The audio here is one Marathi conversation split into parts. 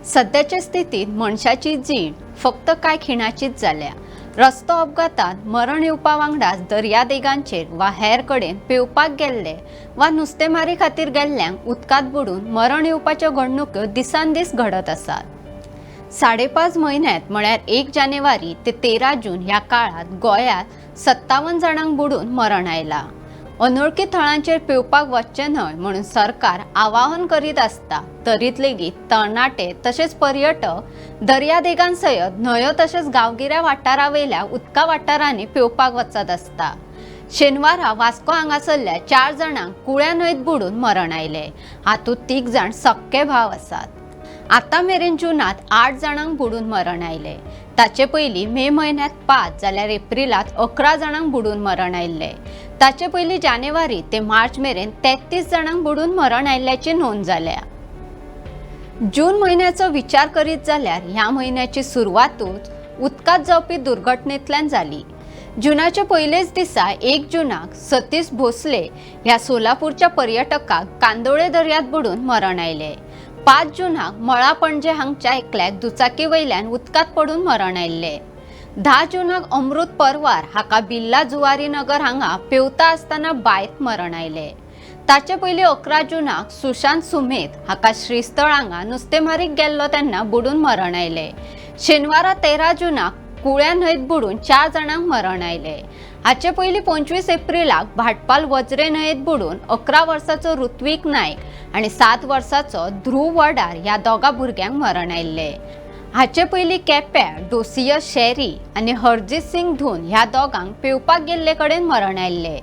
सध्याच्या स्थितीत मनशाची जीण फक्त काय खिणाचीच जाल्या। रस्तो अपघातात मरण येवपा वांगडाच दर्या देगांचेर वा हेर कडेन पेवपाक गेल्ले वा नुस्तेमारी खातीर गेल्ल्यांक उदकांत बुडून मरण येवपाच्यो घडणुको दिसान दीस घडत आसात। 5.5 म्हयन्यांत म्हळ्यार 1 जानेवारी ते 13 जून ह्या काळात गोंयांत 57 जाणांक बुडून मरण आयला। अनवळखी थळांचेर पेवपाक वचचें न्हय म्हणून सरकार आवाहन करीत आसता तरीत लेगीत तरणाटे तसेच पर्यटक दर्यादेगांसयत न्हंयो तसेच गांवगिऱ्या वाठारावयल्या उदका वाठारांनी पेवपाक वचत आसता। शेनवारा वास्को हांगासरल्या 4 जाणांक कुळ्या न्हंयत बुडून मरण आयले। हातूंत 3 जाण सक्के भाव आसात। आता मेरेन जूनात 8 जाणांक बुडून मरण आयले। ताचे पयलीं मे म्हयन्यात 5 जाल्यार एप्रिलात 11 जाणांक बुडून मरण आयले। ताचे पयलीं जानेवारी ते मार्च मेरेन 33 जाणांक बुडून मरण आयिल्ल्याची नोंद जाल्या। जून म्हयन्याचो विचार करीत जाल्यार ह्या म्हयन्याची सुरवातूच उदकांत जावपी दुर्घटनेंतल्यान जाली। जूनाच्या पयलेच दिसा 1 जूनाक सतीश भोसले ह्या सोलापूरच्या पर्यटकाक कांदोळे दर्यांत बुडून मरण आयले। 5 जूनाक मळा पणजे हांगच्या एकल्याक दुचाकी वयल्यान उदकांत पडून मरण आयिल्ले। 10 जूनाक अमृत परवार हाका बिर्ला जुवारी नगर हांगा पेवता आसतना बायत मरण आयले। ताचे पयलीं 11 जूनाक सुशांत सुमेध हाका श्रीस्थळ हांगा नुस्तेमारीक गेल्लो तेन्ना बुडून मरण आयले। शेनवारा 13 जूनाक कुळ्या न्हंयत बुडून 4 जाणांक मरण आयले। हाचे पयलीं 25 एप्रिलाक भाटपाल वज्रे न्हंयत बुडून 11 वर्साचो ऋत्विक नायक आनी 7 वर्साचो ध्रुव वडार ह्या दोगा भुरग्यांक मरण आयिल्ले। हाचे पयलीं केप्यां डोसिया शेरी आनी हरजीत सिंग धून ह्या दोगांक पेवपाक गेल्ले कडेन मरण आयिल्ले।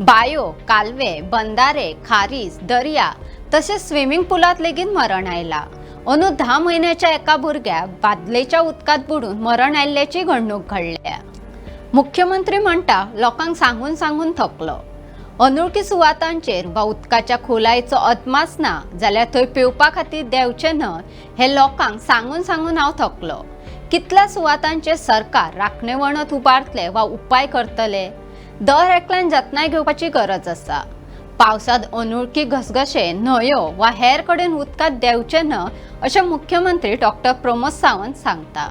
बायो, कालवे, बंधारे, खारीज, दर्या तसेच स्विमींग पुलांत लेगीत मरण आयला। अंदू 10 म्हयन्याच्या एका भुरग्याक बादलेच्या उदकांत बुडून मरण आयिल्ल्याची घडणूक घडल्या। मुख्यमंत्री म्हणटा लोकांक सांगून सांगून थकलो। अनवळखी सुवातांचेर वा उदकाच्या खोलायेचो अदमास ना जाल्यार थंय पेवपा खातीर देंवचें न्हय हे लोकांक सांगून सांगून हांव थकलो। कितल्या सुवातांचेर सरकार राखणे वणत उबारतले वा उपाय करतले? दर एकल्यान जतनाय घेवपाची गरज आसा। पावसांत अनवळखी घसघशे न्हंयो वा हेर कडेन उदकांत देंवचे न्हय अशें मुख्यमंत्री डॉ. प्रमोद सावंत सांगता।